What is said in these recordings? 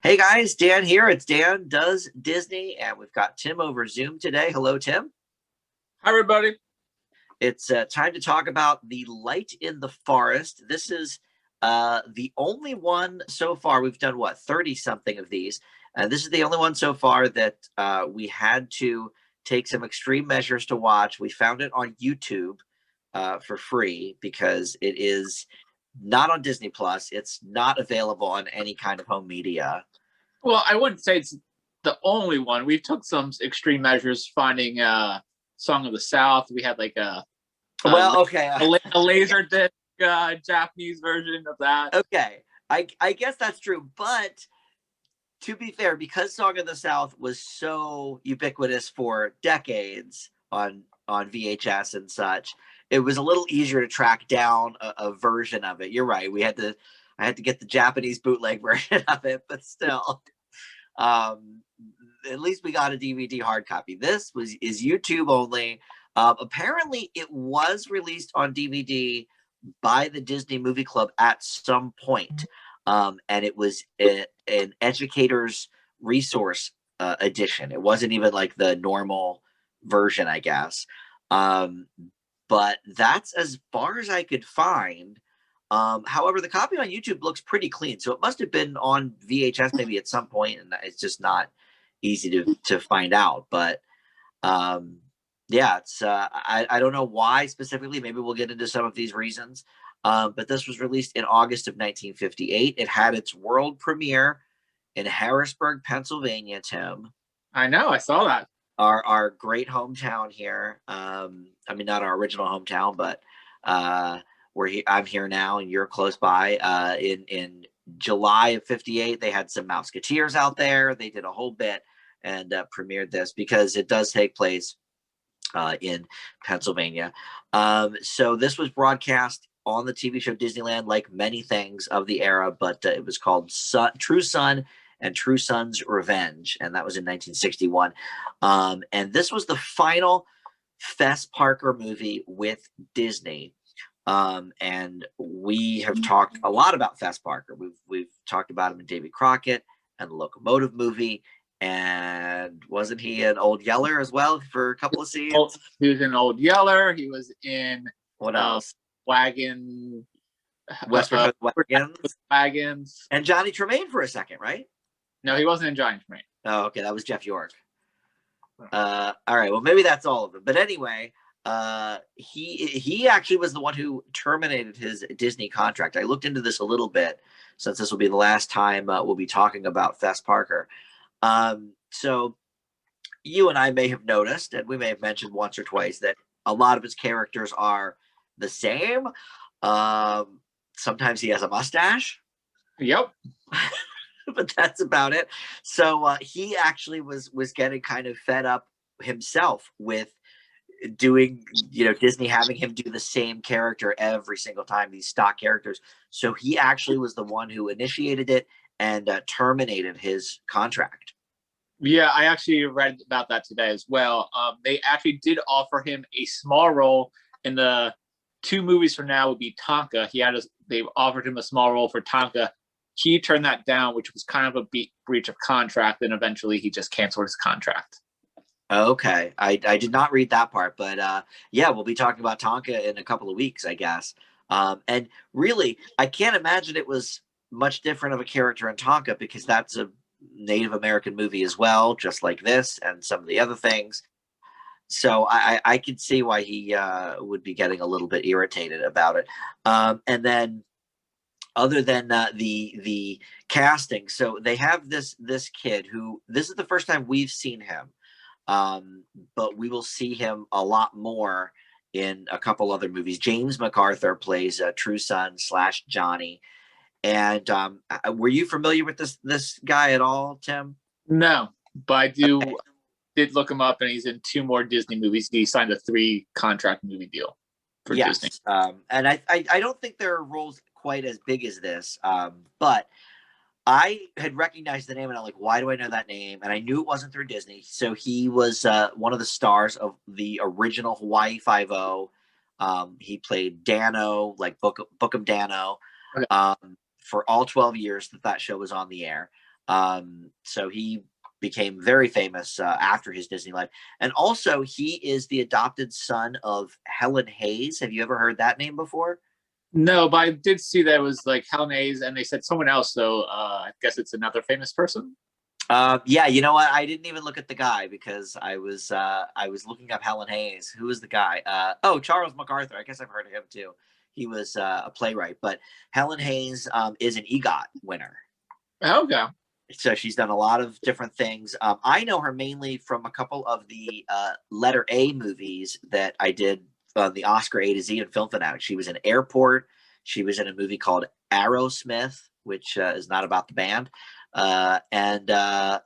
Hey guys, Dan here. It's Dan Does Disney, and we've got Tim over Zoom today. Hello, Tim. Hi, everybody. It's time to talk about The Light in the Forest. This is the only one so far. We've done, what, 30 something of these. This is the only one so far that we had to take some extreme measures to watch. We found it on YouTube for free because it is not on Disney Plus. It's not available on any kind of home media. Well, I wouldn't say it's the only one. We took some extreme measures finding Song of the South. We had like a laser disc Japanese version of that. Okay, I guess that's true. But to be fair, because Song of the South was so ubiquitous for decades on VHS and such, it was a little easier to track down a version of it. You're right. I had to get the Japanese bootleg version of it, but still, at least we got a DVD hard copy. This is YouTube only. Apparently, it was released on DVD by the Disney Movie Club at some point, and it was an educator's resource edition. It wasn't even like the normal version, I guess. But that's as far as I could find. However, the copy on YouTube looks pretty clean, so it must have been on VHS maybe at some point, and it's just not easy to find out. But yeah, it's I don't know why specifically. Maybe we'll get into some of these reasons. But this was released in August of 1958. It had its world premiere in Harrisburg, Pennsylvania. Tim, I know, I saw that. Our great hometown here. I mean, not our original hometown, but I'm here now, and you're close by. In July of '58, they had some Mouseketeers out there. They did a whole bit and premiered this because it does take place in Pennsylvania. So this was broadcast on the TV show Disneyland, like many things of the era, but it was called True Son and True Son's Revenge, and that was in 1961. And this was the final Fess Parker movie with Disney. And we have talked a lot about Fess Parker. We've talked about him in Davy Crockett and the Locomotive Movie. And wasn't he an Old Yeller as well for a couple of scenes? He was in Old Yeller. He was in what else? Wagon. Westford Wagons. And Johnny Tremaine for a second, right? No, he wasn't in Johnny Tremaine. Oh, okay. That was Jeff York. All right. Well, maybe that's all of them. But anyway, he actually was the one who terminated his Disney contract. I looked into this a little bit since this will be the last time we'll be talking about Fess Parker. So you and I may have noticed, and we may have mentioned once or twice, that a lot of his characters are the same. Sometimes he has a mustache. Yep. But that's about it. So he actually was getting kind of fed up himself with doing, Disney having him do the same character every single time, these stock characters. So he actually was the one who initiated it and terminated his contract. Yeah, I actually read about that today as well. They actually did offer him a small role in the 2 movies from now would be Tonka. They offered him a small role for Tonka. He turned that down, which was kind of a breach of contract, and eventually he just canceled his contract. Okay, I did not read that part, but yeah, we'll be talking about Tonka in a couple of weeks, I guess. And really, I can't imagine it was much different of a character in Tonka because that's a Native American movie as well, just like this and some of the other things. So I could see why he would be getting a little bit irritated about it. And then, other than the casting, so they have this kid who, this is the first time we've seen him, but we will see him a lot more in a couple other movies. James MacArthur plays True Son / Johnny. And were you familiar with this guy at all, Tim? No, but I did look him up, and he's in 2 more Disney movies. He signed a 3-contract movie deal for Disney. And I don't think there are roles quite as big as this, but I had recognized the name, and I'm like, why do I know that name? And I knew it wasn't through Disney. So he was one of the stars of the original Hawaii Five-O. He played Dano, like Bookum Dano. Okay. For all 12 years that show was on the air. So he became very famous after his Disney life. And also, he is the adopted son of Helen Hayes. Have you ever heard that name before? No, but I did see that it was like Helen Hayes, and they said someone else. So I guess it's another famous person. Yeah, you know what? I didn't even look at the guy because I was looking up Helen Hayes. Who was the guy? Oh, Charles MacArthur. I guess I've heard of him too. He was a playwright, but Helen Hayes is an EGOT winner. Okay. So she's done a lot of different things. I know her mainly from a couple of the letter A movies that I did on the Oscar A to Z and Film Fanatic. She was in Airport. She was in a movie called Aerosmith, which is not about the band. And I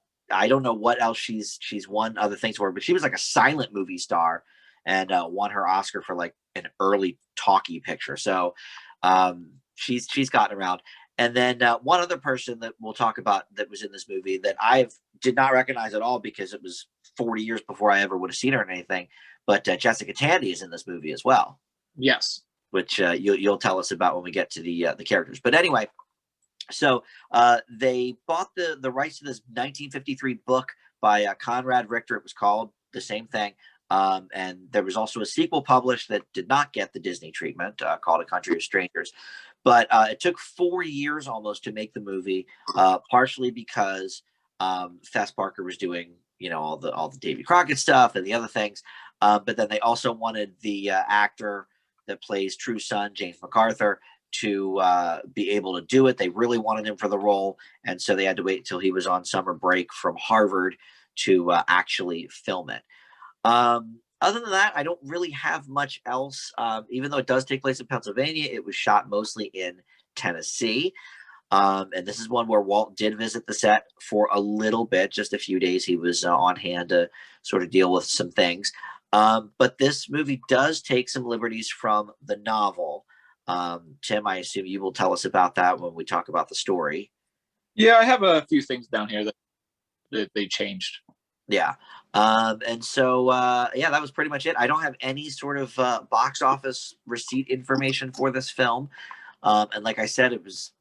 don't know what else she's won other things for, but she was like a silent movie star and won her Oscar for like an early talkie picture. So she's gotten around. And then one other person that we'll talk about that was in this movie that I did not recognize at all because it was 40 years before I ever would have seen her in anything. But Jessica Tandy is in this movie as well. Yes. Which you'll tell us about when we get to the characters. But anyway, so they bought the rights to this 1953 book by Conrad Richter. It was called the same thing. And there was also a sequel published that did not get the Disney treatment called A Country of Strangers. But it took 4 years almost to make the movie, partially because Fess Parker was doing, all the Davy Crockett stuff and the other things. But then they also wanted the actor that plays True Son, James MacArthur, to be able to do it. They really wanted him for the role. And so they had to wait until he was on summer break from Harvard to actually film it. Other than that, I don't really have much else. Even though it does take place in Pennsylvania, it was shot mostly in Tennessee. And this is one where Walt did visit the set for a little bit, just a few days. He was on hand to sort of deal with some things. But this movie does take some liberties from the novel. Tim, I assume you will tell us about that when we talk about the story. Yeah, I have a few things down here that they changed. Yeah. And so, yeah, that was pretty much it. I don't have any sort of box office receipt information for this film. And like I said, it was,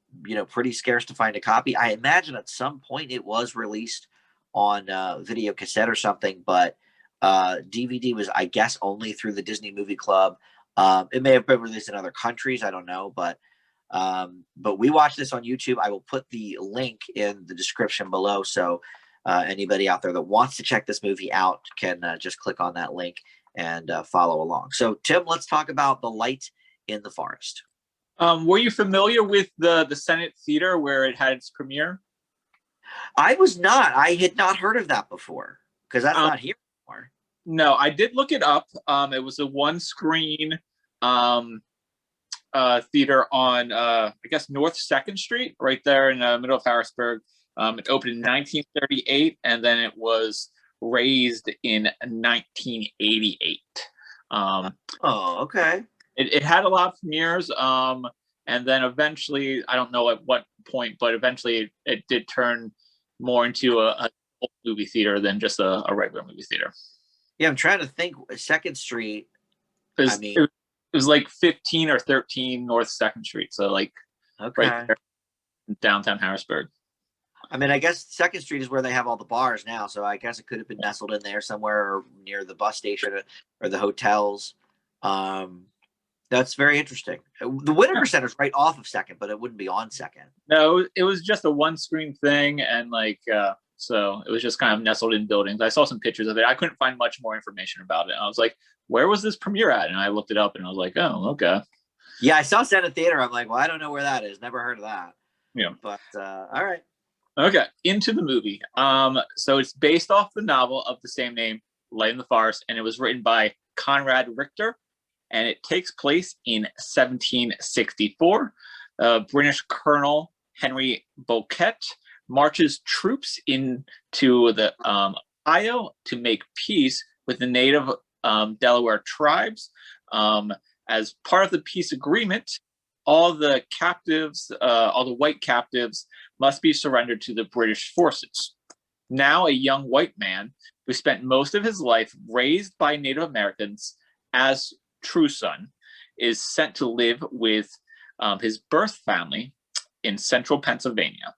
pretty scarce to find a copy. I imagine at some point it was released on video cassette or something, but DVD was, I guess, only through the Disney Movie Club. It may have been released in other countries. I don't know, but we watched this on YouTube. I will put the link in the description below. So anybody out there that wants to check this movie out can just click on that link and follow along. So Tim, let's talk about The Light in the Forest. Were you familiar with the Senate Theater where it had its premiere? I was not. I had not heard of that before because that's not here anymore. No, I did look it up. It was a one-screen theater on, I guess, North 2nd Street, right there in the middle of Harrisburg. It opened in 1938, and then it was raised in 1988. Okay. It had a lot of premieres, and then eventually, I don't know at what point, but eventually it did turn more into a movie theater than just a regular movie theater. Yeah, I'm trying to think. 2nd Street. It was like 15 or 13 North 2nd Street, so like right there in downtown Harrisburg. I mean, I guess 2nd Street is where they have all the bars now, so I guess it could have been nestled in there somewhere or near the bus station or the hotels. That's very interesting. The Whitaker Center is right off of 2nd, but it wouldn't be on 2nd. No, it was just a one-screen thing, and so it was just kind of nestled in buildings. I saw some pictures of it. I couldn't find much more information about it. I was like, where was this premiere at? And I looked it up, and I was like, oh, okay. Yeah, I saw Senate Theater. I'm like, well, I don't know where that is. Never heard of that. Yeah. But all right. Okay, into the movie. So it's based off the novel of the same name, Light in the Forest, and it was written by Conrad Richter, and it takes place in 1764. British Colonel Henry Bouquet marches troops into the Ohio to make peace with the native Delaware tribes. As part of the peace agreement, all the captives, all the white captives, must be surrendered to the British forces. Now, a young white man who spent most of his life raised by Native Americans as True Son is sent to live with his birth family in central Pennsylvania.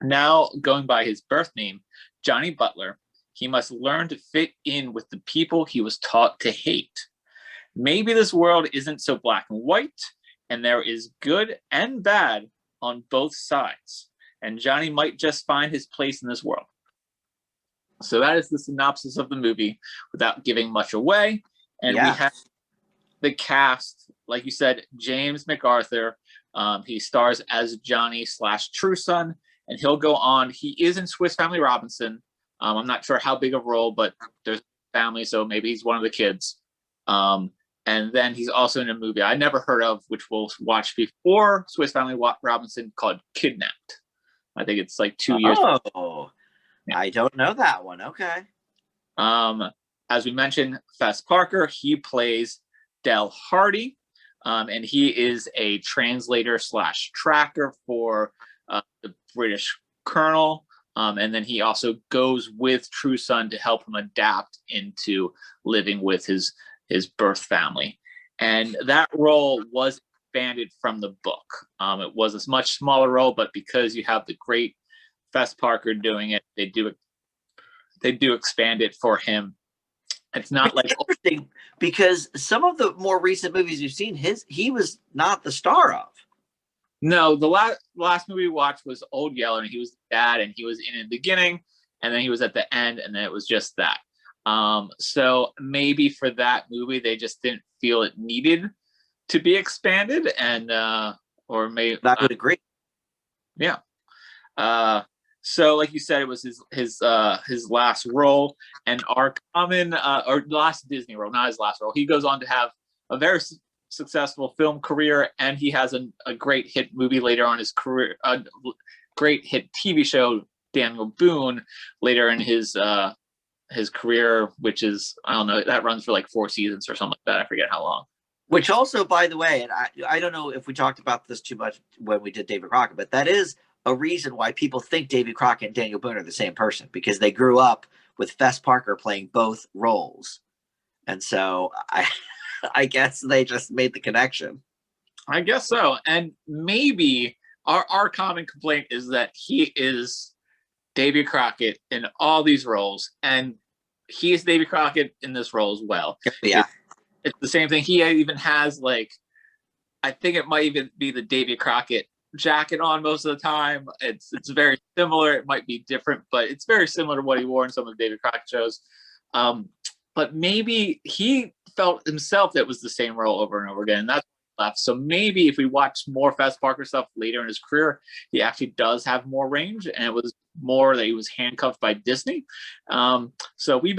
Now, going by his birth name, Johnny Butler, he must learn to fit in with the people he was taught to hate. Maybe this world isn't so black and white, and there is good and bad on both sides. And Johnny might just find his place in this world. So that is the synopsis of the movie without giving much away. And we have the cast, like you said, James MacArthur. He stars as Johnny / True Son, and he'll go on. He is in Swiss Family Robinson. I'm not sure how big a role, but there's family, so maybe he's one of the kids. And then he's also in a movie I never heard of, which we'll watch before Swiss Family Robinson, called Kidnapped. I think it's like 2 years. Oh, yeah. I don't know that one. Okay. As we mentioned, Fess Parker, he plays Del Hardy, and he is a translator / tracker for the British colonel. And then he also goes with True Son to help him adapt into living with his birth family. And that role was expanded from the book. It was a much smaller role, but because you have the great Fess Parker doing it, they do expand it for him. It's not like interesting because some of the more recent movies you've seen, he was not the star of. No, the last movie we watched was Old Yeller, and he was the dad, and he was in the beginning, and then he was at the end, and then it was just that. So maybe for that movie, they just didn't feel it needed to be expanded, and or maybe I would agree. Yeah. So, like you said, it was his last role, and our common or last Disney role, not his last role. He goes on to have a very successful film career, and he has a great hit movie later on his career, a great hit TV show, Daniel Boone, later in his career, which is, I don't know, that runs for like 4 seasons or something like that. I forget how long. Which also, by the way, and I don't know if we talked about this too much when we did David Crockett, but that is a reason why people think David Crockett and Daniel Boone are the same person, because they grew up with Fess Parker playing both roles. And so I guess they just made the connection. I guess so. And maybe our common complaint is that he is Davy Crockett in all these roles, and he is Davy Crockett in this role as well. Yeah. It's the same thing. He even has, like, I think it might even be the Davy Crockett jacket on most of the time. It's very similar. It might be different, but it's very similar to what he wore in some of the Davy Crockett shows. But maybe he felt himself that it was the same role over and over again. And that's left. So maybe if we watch more Fess Parker stuff later in his career, he actually does have more range, and it was more that he was handcuffed by Disney. So we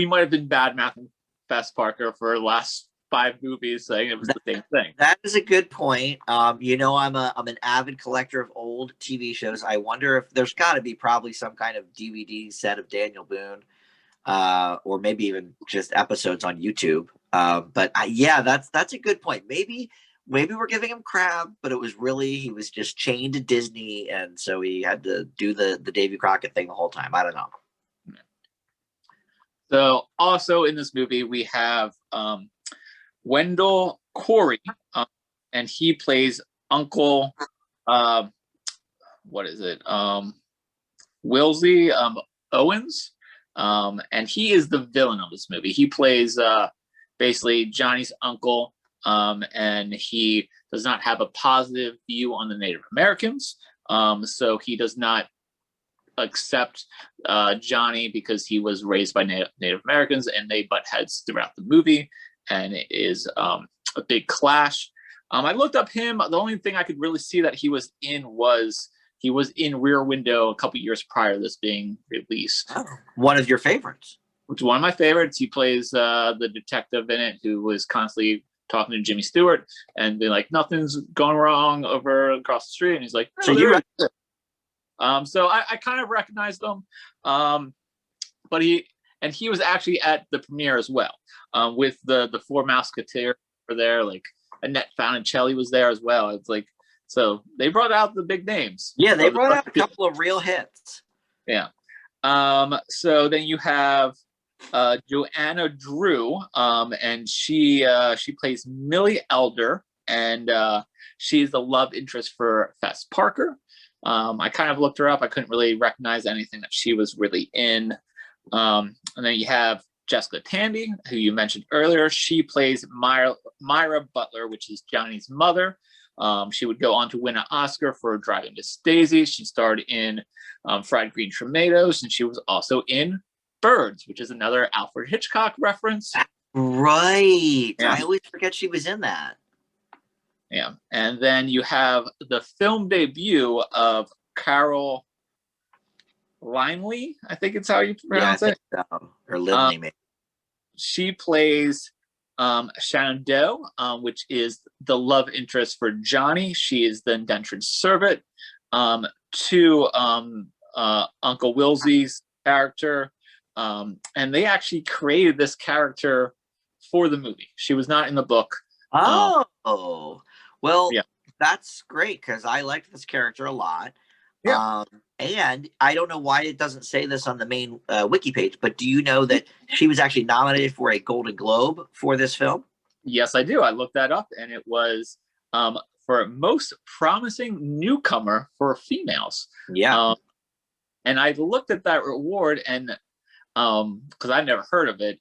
might have been bad mouthing Fess Parker for the last 5 movies, saying it was the same thing. That is a good point. I'm an avid collector of old TV shows. I wonder if there's got to be probably some kind of DVD set of Daniel Boone, or maybe even just episodes on YouTube. But that's a good point. Maybe we're giving him crap, but it was really, he was just chained to Disney, and so he had to do the Davy Crockett thing the whole time. I don't know. So also in this movie we have Wendell Corey, and he plays Uncle Wilsey Owens, and he is the villain of this movie. He plays basically Johnny's uncle, and he does not have a positive view on the Native Americans, so he does not accept Johnny because he was raised by Native Americans, and they butt heads throughout the movie, and it is a big clash. I looked up him. The only thing I could really see that he was in Rear Window a couple years prior to this being released. Oh, one of your favorites. Which is one of my favorites. He plays the detective in it who was constantly talking to Jimmy Stewart and being like, nothing's going wrong over across the street. And he's like, oh, so I kind of recognized him. But he was actually at the premiere as well, with the 4 Musketeers were there, like Annette Funicelli was there as well. It's like, so they brought out the big names. Yeah, they brought out a couple of real hits. Yeah. So then you have Joanna Drew, and she plays Millie Elder, and she's the love interest for Fess Parker. I kind of looked her up. I couldn't really recognize anything that she was really in. And then you have Jessica Tandy, who you mentioned earlier. She plays Myra Butler, which is Johnny's mother. She would go on to win an Oscar for Driving Miss Daisy. She starred in Fried Green Tomatoes, and she was also in Birds, which is another Alfred Hitchcock reference. Right. Yeah. I always forget she was in that. Yeah. And then you have the film debut of Carol Linley, I think it's how you pronounce it. So. Or Linley, maybe. She plays Shannon Doe, which is the love interest for Johnny. She is the indentured servant to Uncle Willsie's character. And they actually created this character for the movie. She was not in the book. Oh, well, yeah. That's great because I liked this character a lot. Yeah. And I don't know why it doesn't say this on the main wiki page, but do you know that she was actually nominated for a Golden Globe for this film? Yes, I do. I looked that up, and it was for most promising newcomer for females. Yeah. And I looked at that award, and because I've never heard of it,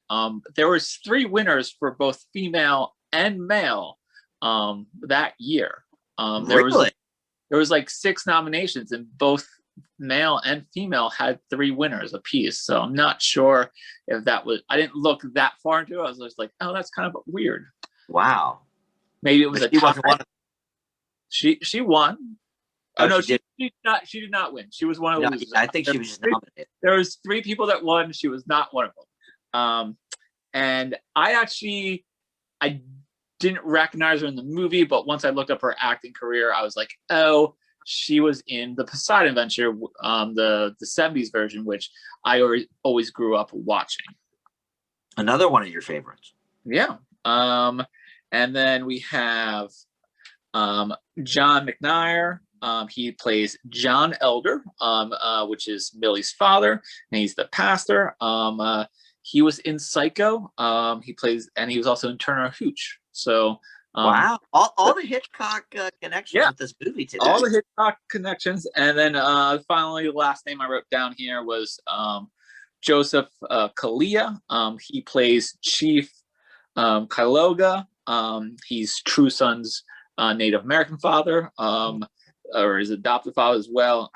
there was 3 winners for both female and male that year. Really? There was like 6 nominations, and both male and female had 3 winners apiece. So I'm not sure if that was. I didn't look that far into it. I was just like, oh, that's kind of weird. Wow. Maybe it was a tie. She won. Oh, no, she did not win. She was one of the losers. I think she was just nominated. There was 3 people that won. She was not one of them. And I didn't recognize her in the movie, but once I looked up her acting career, I was like, oh, she was in the Poseidon Adventure, the 70s version, which I always grew up watching. Another one of your favorites. Yeah. And then we have John McNair. He plays John Elder, which is Millie's father, and he's the pastor. He was in Psycho. He was also in Turner Hooch. So wow, all the Hitchcock connections with this movie today. All the Hitchcock connections, and then finally, the last name I wrote down here was Joseph Kalia. He plays Chief Kyloga. He's True Son's Native American father, or his adopted father as well.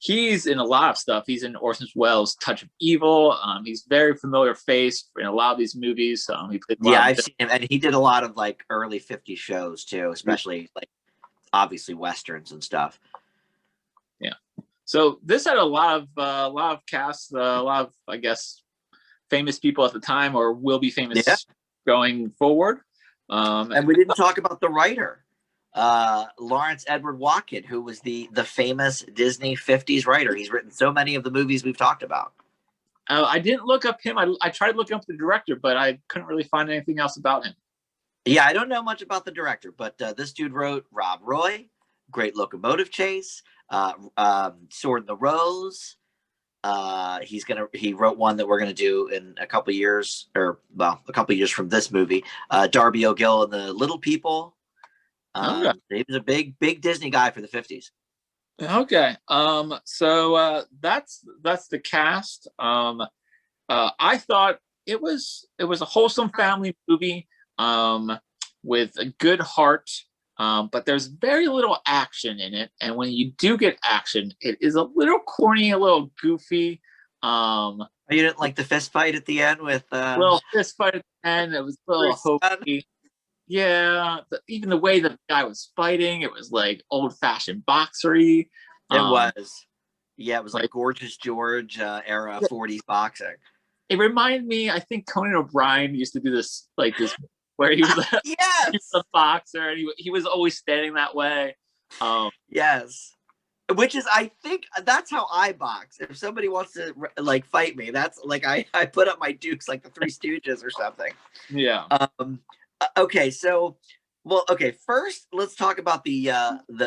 He's in a lot of stuff. He's in Orson Welles' Touch of Evil. He's very familiar face in a lot of these movies. He played I've seen him, and he did a lot of like early '50s shows too, especially like obviously westerns and stuff. Yeah. So this had a lot of casts, a lot of, I guess, famous people at the time, or will be famous going forward. And we didn't talk about the writer. Lawrence Edward Watkin, who was the famous Disney 50s writer. He's written so many of the movies we've talked about. I didn't look up him. I tried looking up the director, but I couldn't really find anything else about him. Yeah, I don't know much about the director, but this dude wrote Rob Roy, Great Locomotive Chase, Sword in the Rose. He wrote one that we're gonna do in a couple years, a couple years from this movie. Darby O'Gill and the Little People. He was a big Disney guy for the 50s. Okay. So that's the cast. I thought it was a wholesome family movie with a good heart. But there's very little action in it, and when you do get action, it is a little corny, a little goofy. You didn't like the fist fight at the end with little fist fight at the end. It was a little hokey. Yeah, even the way the guy was fighting, it was like old-fashioned boxery. It was. Yeah, it was like Gorgeous George era 40s boxing. It reminded me, I think Conan O'Brien used to do this, where he was, he was a boxer, and he was always standing that way. Yes. Which is, I think, that's how I box. If somebody wants to fight me, that's like I put up my dukes like the Three Stooges or something. Yeah. Okay, so first let's talk about the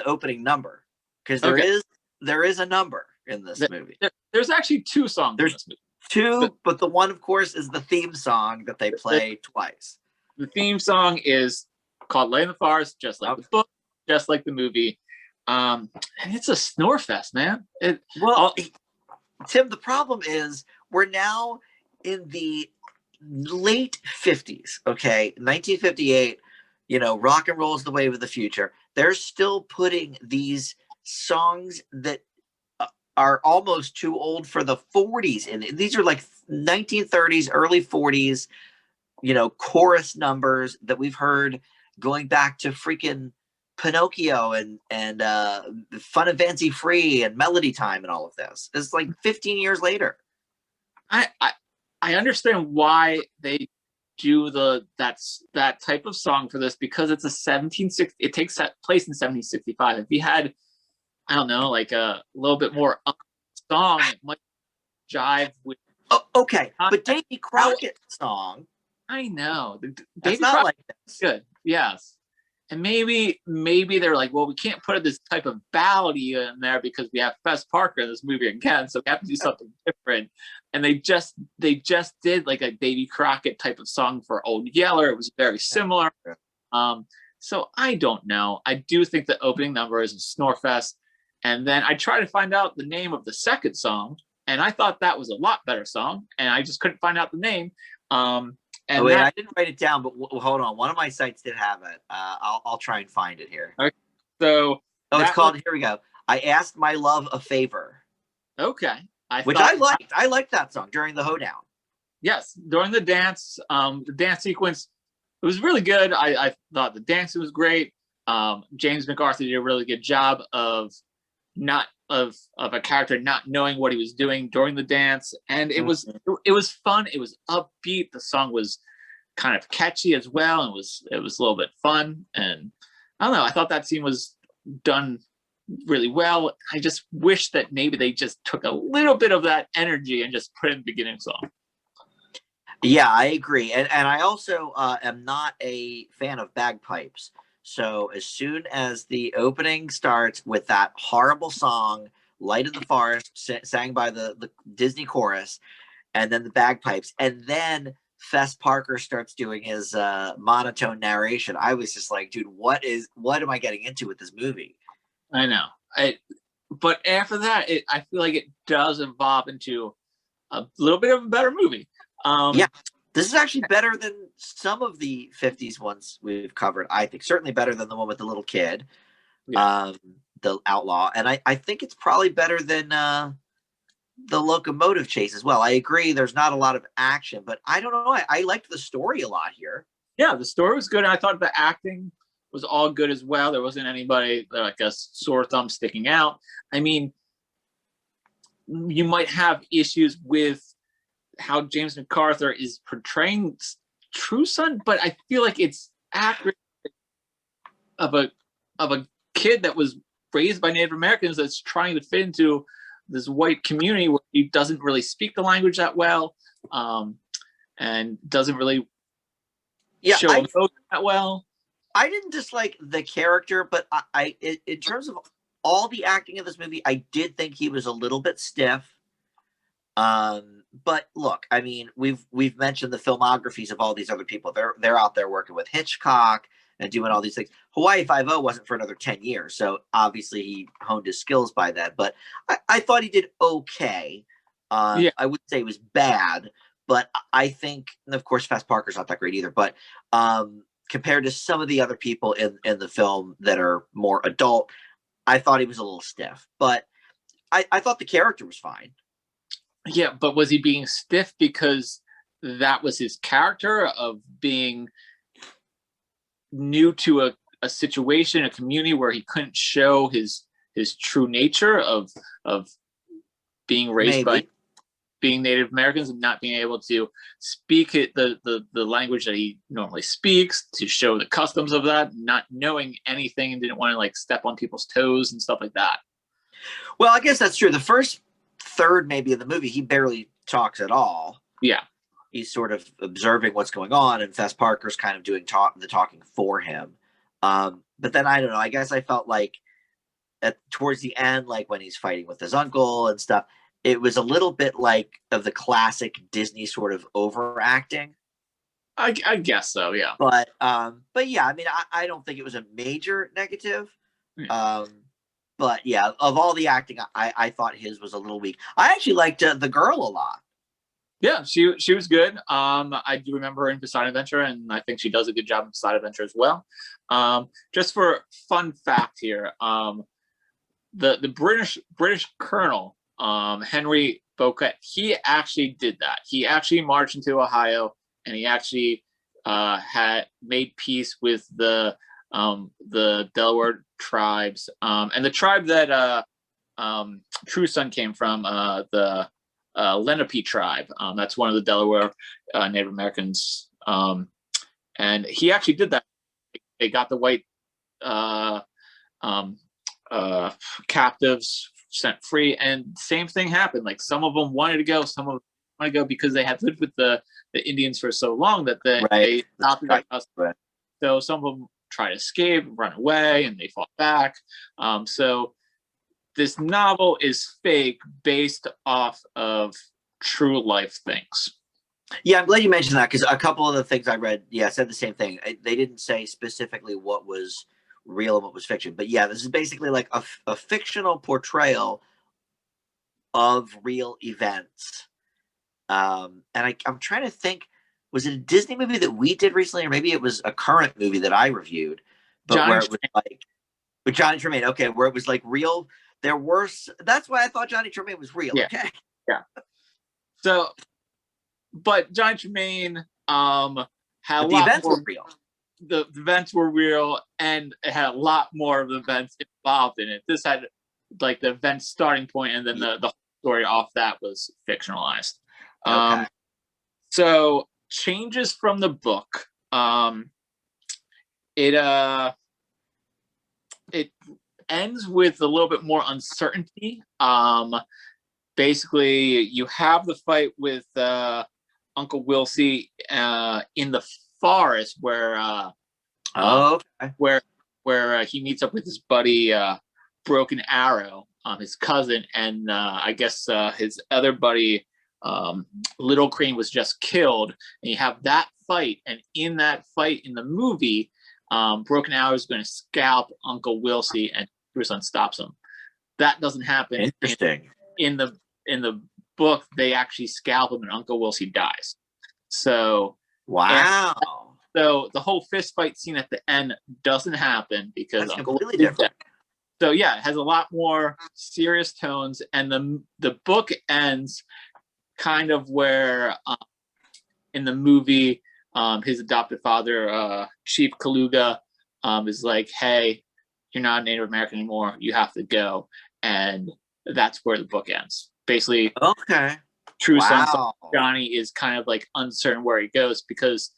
opening number, because there is a number in this movie. There's actually 2 songs in this movie. 2, but the one, of course, is the theme song that they play twice. The theme song is called "Lay in the Forest," just like the book, just like the movie. And it's a snore fest, man. Well, Tim, the problem is we're now in the late 50s, okay? 1958, rock and roll is the wave of the future. They're still putting these songs that are almost too old for the 40s. And these are like 1930s, early 40s, chorus numbers that we've heard going back to freaking Pinocchio and Fun and Fancy Free and Melody Time and all of this. It's like 15 years later. I understand why they do that type of song for this, because it's a 1760. It takes place in 1765. If you had, I don't know, like a little bit more song, it might jive with. Oh, okay, but Davy Crockett's song. I know. That's not like this. Good. Yes. And maybe they're like, well, we can't put this type of ballady in there because we have Fess Parker in this movie again, so we have to do something different. And they just did like a Davy Crockett type of song for Old Yeller. It was very similar. So I don't know. I do think the opening number is a snore fest. And then I tried to find out the name of the second song, and I thought that was a lot better song, and I just couldn't find out the name. And wait, I didn't write it down, but hold on. One of my sites did have it. I'll try and find it here. Okay. So it's called. Here we go. I Asked My Love a Favor. Okay. I liked. I liked that song during the hoedown. Yes, during the dance sequence, it was really good. I thought the dancing was great. James McArthur did a really good job of a character not knowing what he was doing during the dance, and it was fun. It was upbeat. The song was kind of catchy as well, and it was a little bit fun. And I don't know, I thought that scene was done really well. I just wish that maybe they just took a little bit of that energy and just put it in the beginning song. Yeah, I agree, and I also am not a fan of bagpipes. So as soon as the opening starts with that horrible song, Light in the Forest, sang by the Disney chorus, and then the bagpipes, and then Fess Parker starts doing his monotone narration, I was just like, dude, what am I getting into with this movie? I know. But after that, I feel like it does evolve into a little bit of a better movie. Yeah. This is actually better than some of the 50s ones we've covered. I think certainly better than the one with the little kid, the outlaw. And I think it's probably better than the locomotive chase as well. I agree. There's not a lot of action, but I don't know. I liked the story a lot here. Yeah, the story was good. I thought the acting was all good as well. There wasn't anybody like a sore thumb sticking out. I mean, you might have issues with how James McArthur is portraying True Son, but I feel like it's accurate of a kid that was raised by Native Americans that's trying to fit into this white community where he doesn't really speak the language that well, and doesn't really show emotion that well. I didn't dislike the character, but I in terms of all the acting of this movie, I did think he was a little bit stiff. But look, I mean, we've mentioned the filmographies of all these other people. They're out there working with Hitchcock and doing all these things. Hawaii Five-0 wasn't for another 10 years, so obviously he honed his skills by then. But I thought he did okay. I wouldn't say it was bad, but I think, and of course, Fess Parker's not that great either. But compared to some of the other people in the film that are more adult, I thought he was a little stiff. But I thought the character was fine. Yeah, but was he being stiff because that was his character of being new to a situation, a community where he couldn't show his true nature of being raised by being Native Americans and not being able to speak the language that he normally speaks, to show the customs of that, not knowing anything and didn't want to like step on people's toes and stuff like that? Well, I guess that's true. The first third maybe of the movie, he barely talks at all. Yeah, he's sort of observing what's going on, and Fess Parker's kind of doing the talking for him. But then I don't know, I guess I felt like towards the end, like when he's fighting with his uncle and stuff, it was a little bit like of the classic Disney sort of overacting. I guess so, yeah. But yeah, I mean, I don't think it was a major negative. But yeah, of all the acting, I thought his was a little weak. I actually liked the girl a lot. Yeah, she was good. I do remember her in Poseidon Adventure, and I think she does a good job in Poseidon Adventure as well. Just for fun fact here, the British colonel, Henry Beaucret, he actually did that. He actually marched into Ohio, and he actually had made peace with the Delaware tribes, and the tribe that True Son came from, the Lenape tribe. That's one of the Delaware Native Americans, and he actually did that. They got the white captives sent free, and same thing happened. Like, some of them wanted to go, some of them want to go because they had lived with the Indians for so long that they adopted that custom. Right. So some of them try to escape, run away, and they fought back. So this novel is fake, based off of true life things. Yeah, I'm glad you mentioned that, because a couple of the things I read, said the same thing. They didn't say specifically what was real and what was fiction, but yeah, this is basically like a fictional portrayal of real events. And I'm trying to think, was it a Disney movie that we did recently, or maybe it was a current movie that I reviewed, but where it was like with Johnny Tremaine? Okay, where it was like real. There were. That's why I thought Johnny Tremaine was real. Yeah. Okay. Yeah. So, but Johnny Tremain had a lot events more. Were real. The events were real, and it had a lot more of the events involved in it. This had like the event starting point, and then the whole story off that was fictionalized. Okay. So changes from the book. It ends with a little bit more uncertainty. Basically, you have the fight with Uncle Wilsey in the forest where where he meets up with his buddy Broken Arrow, his cousin, and I guess his other buddy Little Crane was just killed, and you have that fight, and in that fight in the movie, Broken Arrow is going to scalp Uncle Wilsey, and True Son stops him. That doesn't happen. Interesting. In the book, they actually scalp him, and Uncle Wilsey dies. So wow. So the whole fist fight scene at the end doesn't happen because that's Uncle completely different. So yeah, it has a lot more serious tones, and the book ends kind of where in the movie, his adopted father, Chief Kaluga, is like, "Hey, you're not a Native American anymore. You have to go," and that's where the book ends. Basically, okay. True Son Johnny is kind of like uncertain where he goes because,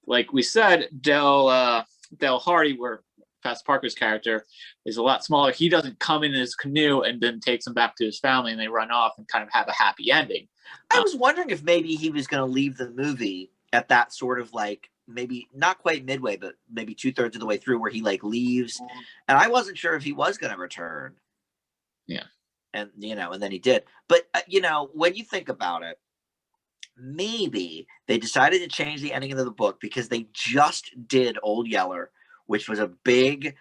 like we said, Del Hardy, where Fast Parker's character is a lot smaller. He doesn't come in his canoe and then takes him back to his family, and they run off and kind of have a happy ending. I was wondering if maybe he was going to leave the movie at that sort of like, maybe not quite midway, but maybe 2/3 of the way through, where he like leaves, and I wasn't sure if he was going to return. Yeah. And and then he did. But when you think about it, maybe they decided to change the ending of the book because they just did Old Yeller, which was a big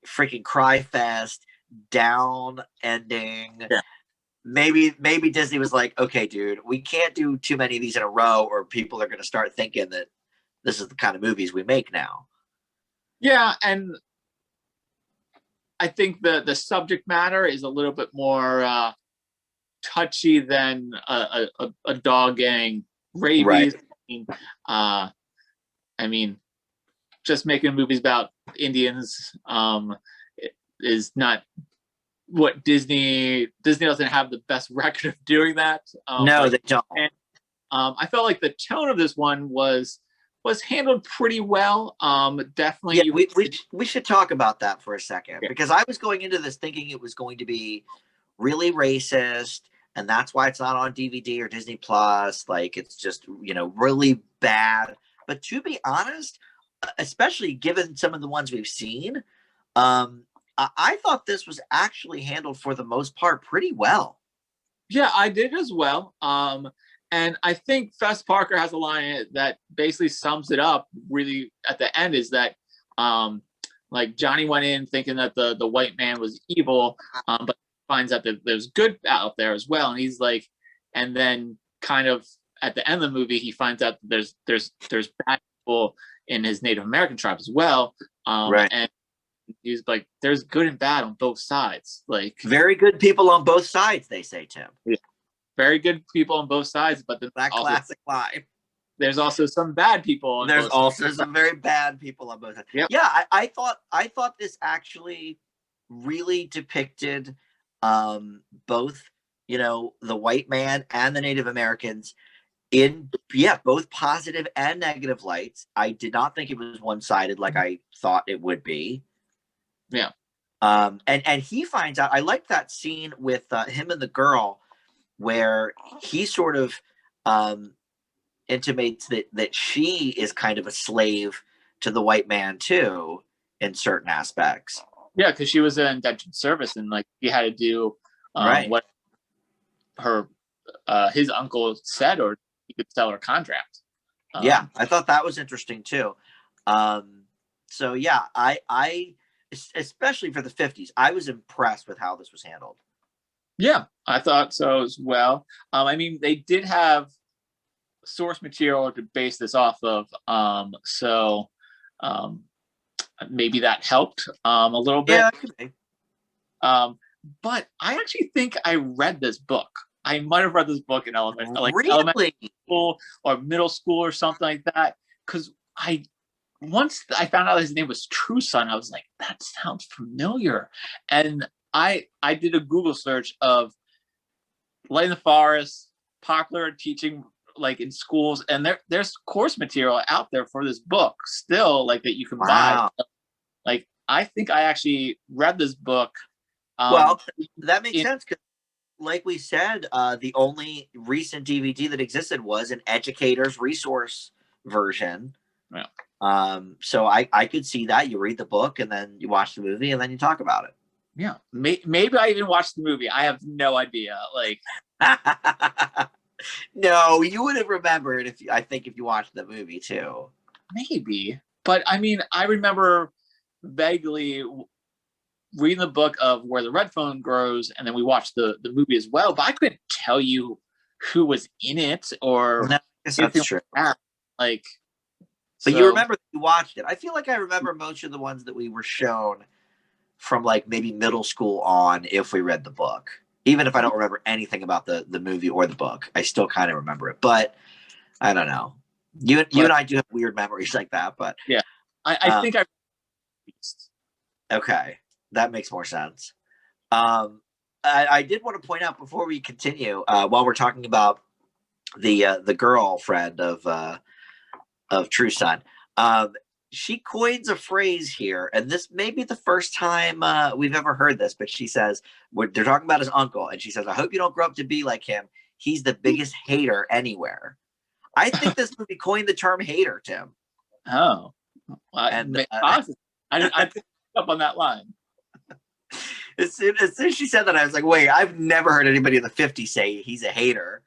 freaking cry fest, down ending. Yeah. Maybe Disney was like, okay, dude, we can't do too many of these in a row, or people are going to start thinking that this is the kind of movies we make now. Yeah, and I think the subject matter is a little bit more touchy than a dog gang rabies. Right. I mean, just making movies about Indians is not what Disney doesn't have the best record of doing that. No, they don't. And, I felt like the tone of this one was handled pretty well. Definitely. Yeah, we should talk about that for a second, because I was going into this thinking it was going to be really racist, and that's why it's not on DVD or Disney Plus. Like, it's just really bad. But to be honest, especially given some of the ones we've seen, I thought this was actually handled for the most part pretty well. Yeah, I did as well. And I think Fess Parker has a line that basically sums it up really at the end, is that Like Johnny went in thinking that the white man was evil, but finds out that there's good out there as well. And he's like, and then kind of at the end of the movie, he finds out that there's bad people in his Native American tribe as well. Right. And he's like, there's good and bad on both sides. Like very good people on both sides, they say, Tim. Yeah. Very good people on both sides, but then that classic line. There's also some bad people. There's also some very bad people on both sides. Yep. Yeah, I thought this actually really depicted both, you know, the white man and the Native Americans in both positive and negative lights. I did not think it was one-sided like I thought it would be. Yeah. And he finds out. I like that scene with him and the girl where he sort of intimates that she is kind of a slave to the white man too in certain aspects. Yeah, because she was in indentured service and like he had to do what her his uncle said, or he could sell her contract. Yeah, I thought that was interesting too. So yeah, I especially for the 50s, I was impressed with how this was handled. Yeah, I thought so as well. I mean, they did have source material to base this off of, so maybe that helped a little bit. Yeah, that could be. But I actually think I read this book. I might have read this book in elementary school or middle school or something like that. Because once I found out his name was True Son, I was like, that sounds familiar. And I did a Google search of Light in the Forest, popular teaching like in schools, and there's course material out there for this book still, like that you can buy. Like I think I actually read this book. Well, that makes sense because, like we said, the only recent DVD that existed was an educator's resource version. Yeah. So I could see that. You read the book and then you watch the movie and then you talk about it. Yeah. Maybe I even watched the movie. I have no idea. Like, no, you would have remembered if you watched the movie too. Maybe, but I mean, I remember vaguely reading the book of Where the Red Phone Grows, and then we watched the movie as well. But I couldn't tell you who was in it or. No, I guess that's true. Like, but you remember that you watched it. I feel like I remember most of the ones that we were shown from like maybe middle school on. If we read the book, even if I don't remember anything about the movie or the book, I still kind of remember it. But I don't know. You and I do have weird memories like that. But yeah, I think I. Okay, that makes more sense. I did want to point out before we continue, while we're talking about the girlfriend of True Son, she coins a phrase here, and this may be the first time we've ever heard this, but she says, they're talking about his uncle, and she says, I hope you don't grow up to be like him. He's the biggest hater anywhere. I think this movie coined the term hater, Tim. Oh. And I didn't pick up on that line. As soon as she said that, I was like, wait, I've never heard anybody in the 50s say he's a hater.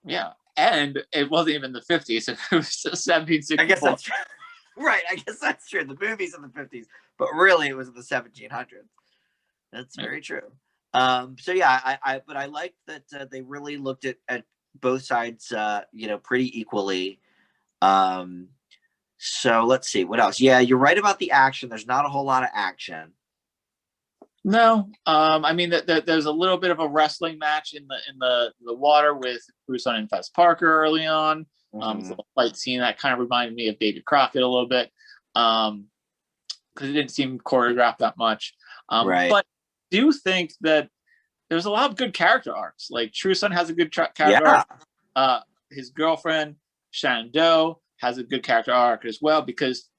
Yeah. And it wasn't even the 50s. It was 1764. I guess that's true. Right. I guess that's true. The movie's in the 50s, but really it was in the 1700s. That's very true. So yeah, but I like that they really looked at both sides, pretty equally. So let's see what else. Yeah, you're right about the action. There's not a whole lot of action. No, I mean there's a little bit of a wrestling match in the water with True Son and Fess Parker early on. It's a fight scene that kind of reminded me of David Crockett a little bit, because it didn't seem choreographed that much. Right. But I do think that there's a lot of good character arcs. Like True Son has a good character arc. His girlfriend Shannon Doe has a good character arc as well, because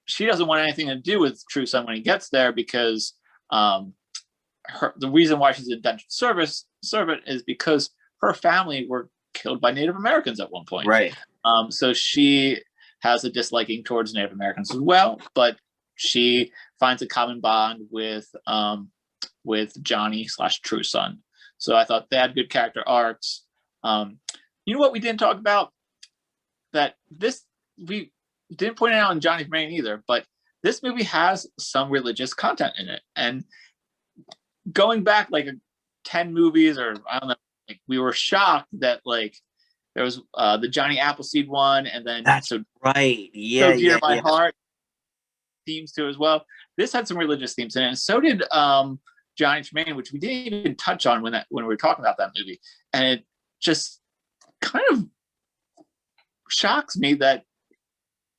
she doesn't want anything to do with True Son when he gets there, because the reason why she's indentured servant is because her family were killed by Native Americans at one point. Right. So she has a disliking towards Native Americans as well, but she finds a common bond with Johnny / True Son. So I thought they had good character arcs. You know what we didn't talk about? That we didn't point it out in Johnny's Brain either, but this movie has some religious content in it. And going back like 10 movies, or I don't know, like we were shocked that like there was the Johnny Appleseed one, and then That's right. Yeah, So Dear yeah, My yeah. Heart themes too as well. This had some religious themes in it, and so did Johnny Tremaine, which we didn't even touch on when we were talking about that movie. And it just kind of shocks me that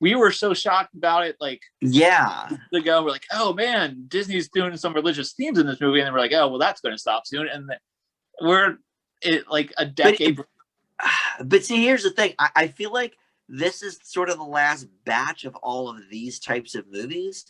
we were so shocked about it like Yeah. ago. We're like, oh man, Disney's doing some religious themes in this movie, and then we're like, oh well, that's going to stop soon. And we're like a decade. But see, here's the thing. I feel like this is sort of the last batch of all of these types of movies,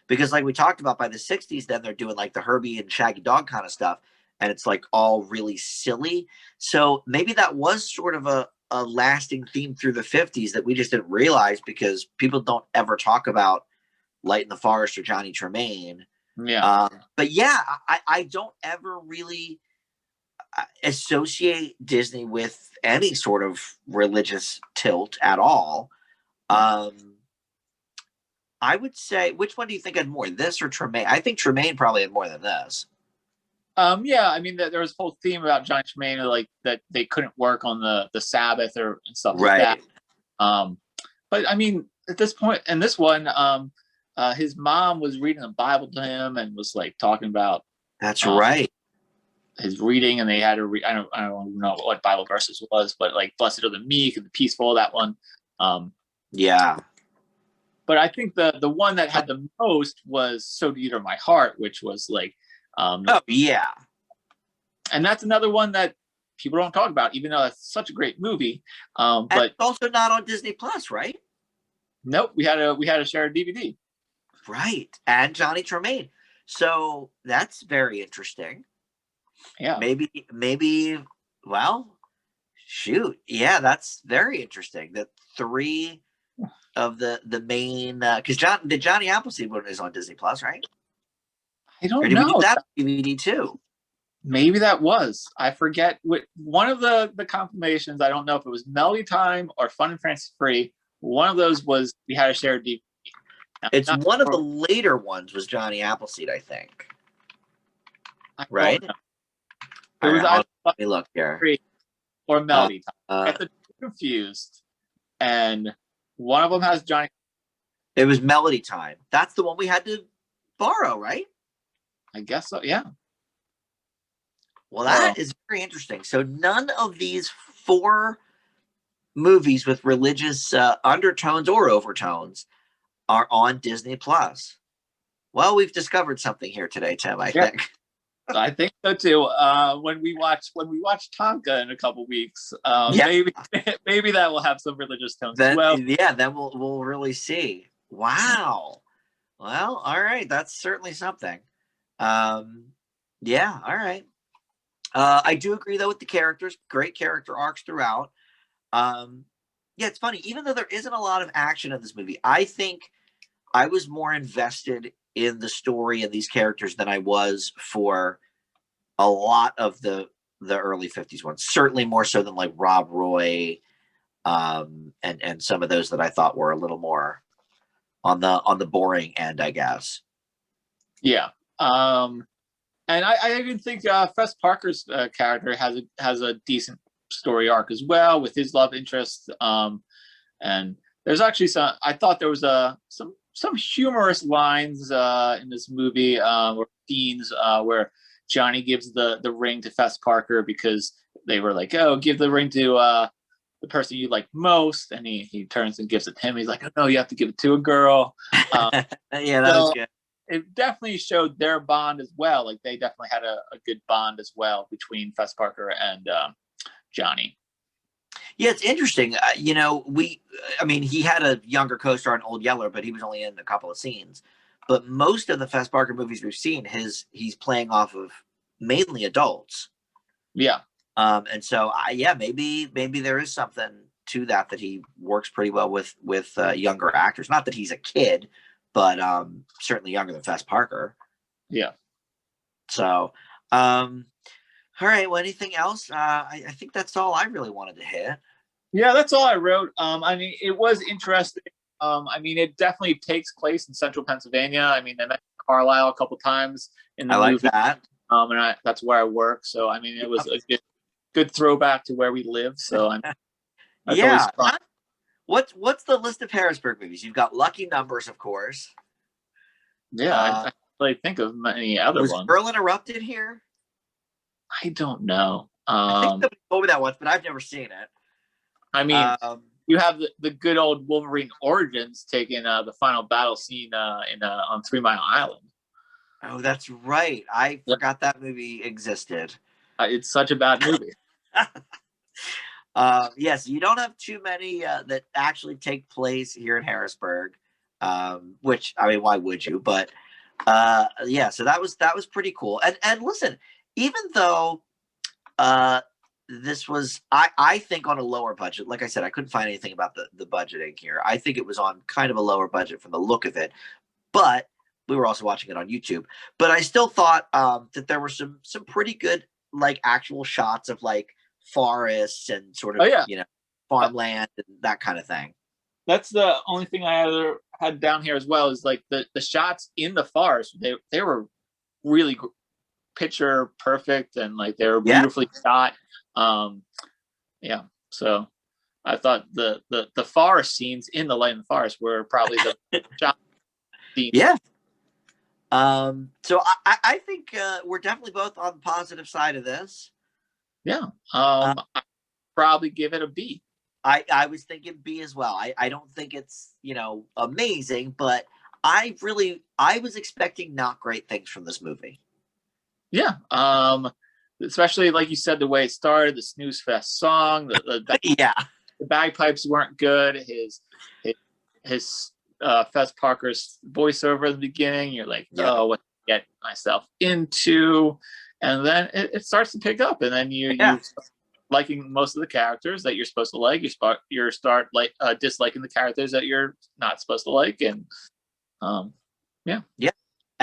because like we talked about, by the 60s, then they're doing like the Herbie and Shaggy Dog kind of stuff, and it's like all really silly. So maybe that was sort of a lasting theme through the 50s that we just didn't realize, because people don't ever talk about Light in the Forest or Johnny Tremaine. Yeah. But yeah, I don't ever really associate Disney with any sort of religious tilt at all. I would say, which one do you think had more, this or Tremaine? I think Tremaine probably had more than this. Yeah, I mean, there was a whole theme about Johnny Tremaine, like that they couldn't work on the Sabbath or and stuff like that. But I mean, at this point in this one, his mom was reading the Bible to him and was like talking about that's right, his reading, and they had to read. I don't know what Bible verses it was, but like blessed are the meek and the peaceful, that one. Yeah. But I think the one that had the most was So Dear My Heart, which was like oh yeah. And that's another one that people don't talk about, even though that's such a great movie. But it's also not on Disney Plus, right? Nope, we had a shared DVD. Right, and Johnny Tremaine. So that's very interesting. Yeah. Maybe. Well, shoot. Yeah, that's very interesting. That three of the main, because Johnny Appleseed one is on Disney Plus, right? I don't know. We do that DVD too? Maybe that was. I forget. One of the confirmations, I don't know if it was Melody Time or Fun and Fancy Free. One of those was we had a shared DVD. Now, it's one of the later ones was Johnny Appleseed, I think. Right? It was either let me look here. Or Melody Time. I got confused. And one of them has Johnny. It was Melody Time. That's the one we had to borrow, right? I guess so, yeah. Well, that is very interesting. So none of these four movies with religious undertones or overtones are on Disney Plus. Well, we've discovered something here today, Tim, I think. I think so too. When we watch Tonka in a couple weeks, maybe that will have some religious tones as well. Yeah, then we'll really see. Wow. Well, all right, that's certainly something. Yeah, all right. I do agree though with the characters. Great character arcs throughout. Yeah, it's funny. Even though there isn't a lot of action in this movie, I think I was more invested in the story and these characters than I was for a lot of the early 50s ones. Certainly more so than like Rob Roy, and some of those that I thought were a little more on the boring end, I guess. Yeah. And I even think Fess Parker's character has a decent story arc as well with his love interest. And there's actually I thought there was some humorous lines in this movie or scenes where Johnny gives the ring to Fess Parker because they were like, oh, give the ring to the person you like most, and he turns and gives it to him. He's like, oh no, you have to give it to a girl. Yeah, that was good. It definitely showed their bond as well. Like they definitely had a good bond as well between Fess Parker and Johnny. Yeah, it's interesting. He had a younger co-star in Old Yeller, but he was only in a couple of scenes. But most of the Fess Parker movies we've seen, he's playing off of mainly adults. Yeah. And so maybe there is something to that he works pretty well with younger actors. Not that he's a kid, but certainly younger than Fess Parker. Yeah. So, all right. Well, anything else? I think that's all I really wanted to hit. Yeah, that's all I wrote. I mean, it was interesting. I mean, it definitely takes place in central Pennsylvania. I mean, they mentioned Carlisle a couple times in the I like movie. that. And that's where I work. So, I mean, it was a good throwback to where we live. So, that's always fun. What's the list of Harrisburg movies? You've got Lucky Numbers, of course. Yeah, I don't really think of many other Was ones. Girl Interrupted here? I don't know. I think somebody told me that once, but I've never seen it. I mean, you have the good old Wolverine origins taking the final battle scene on 3 Mile Island. Oh, that's right. I forgot that movie existed. It's such a bad movie. Yes, you don't have too many that actually take place here in Harrisburg. Which, I mean, why would you? But yeah, so that was pretty cool. And listen, even though this was, I think, on a lower budget. Like I said, I couldn't find anything about the budgeting here. I think it was on kind of a lower budget from the look of it, but we were also watching it on YouTube. But I still thought that there were some pretty good, like, actual shots of like forests and sort of farmland and that kind of thing. That's the only thing I ever had down here as well, is like the shots in the forest. They were really picture perfect, and like they were beautifully shot. So I thought the forest scenes in The Light in the Forest were probably the shot scenes. Yeah. So I think we're definitely both on the positive side of this. Yeah. I'd probably give it a B. I was thinking B as well. I don't think it's, amazing, but I was expecting not great things from this movie. Yeah. Especially like you said, the way it started, the snooze fest song, the bagpipes weren't good. His Fess Parker's voiceover at the beginning, you're like, oh, what did I get myself into? And then it starts to pick up, and then you liking most of the characters that you're supposed to like. You start disliking the characters that you're not supposed to like, and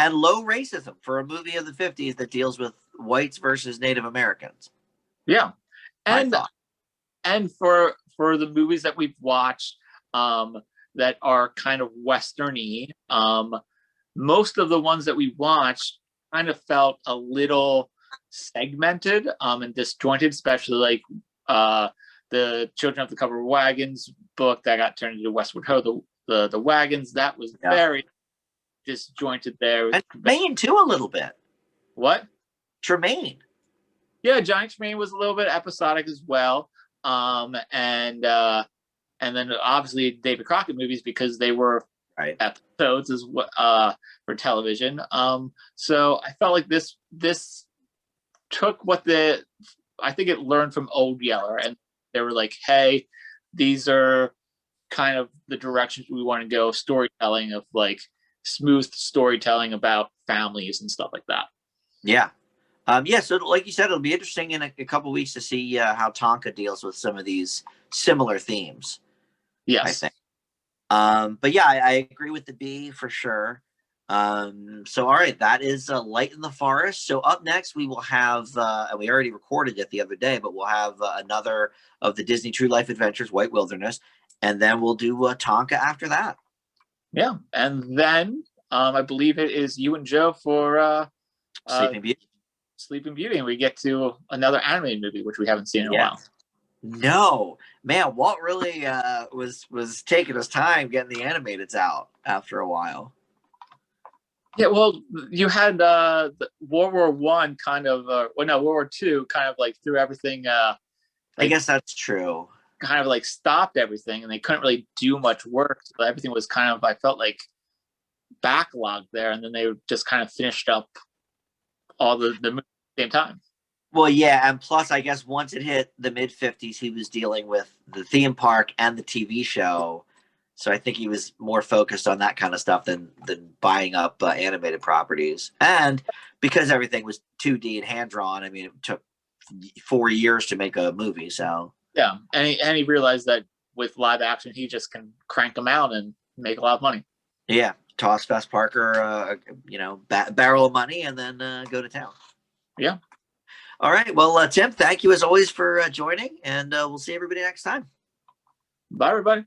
and low racism for a movie of the 50s that deals with whites versus Native Americans. Yeah, and for the movies that we've watched that are kind of westerny, most of the ones that we watched kind of felt a little segmented and disjointed, especially like the Children of the Covered Wagons book that got turned into Westward Ho, the wagons, that was very disjointed there. And Tremaine too, a little bit. What? Tremaine. Yeah, Johnny Tremaine was a little bit episodic as well. And then obviously David Crockett movies, because they were episodes as for television. So I felt like this took I think it learned from Old Yeller, and they were like, hey, these are kind of the directions we want to go, storytelling of like smooth storytelling about families and stuff like that. Yeah. So like you said, it'll be interesting in a couple of weeks to see how Tonka deals with some of these similar themes. Yes. I think. But yeah, I agree with the B for sure. So all right, that is Light in the Forest. So up next we will have, and we already recorded it the other day, but we'll have another of the Disney True Life Adventures, White Wilderness, and then we'll do Tonka after that. Yeah, and then I believe it is you and Joe for Sleeping Beauty, and we get to another animated movie which we haven't seen in a while. No, man, Walt really was taking his time getting the animateds out after a while. Yeah, well, you had the World War I kind of, World War II kind of like threw everything. I guess that's true. Kind of like stopped everything, and they couldn't really do much work. So everything was kind of, I felt like, backlogged there, and then they just kind of finished up all the movies at the same time. Well, yeah, and plus, I guess once it hit the mid-50s, he was dealing with the theme park and the TV show. So I think he was more focused on that kind of stuff than buying up animated properties. And because everything was 2D and hand-drawn, I mean, it took 4 years to make a movie, so... Yeah, and he realized that with live action, he just can crank them out and make a lot of money. Yeah, toss Fess Parker, barrel of money, and then go to town. Yeah. All right. Well, Tim, thank you as always for joining, and we'll see everybody next time. Bye, everybody.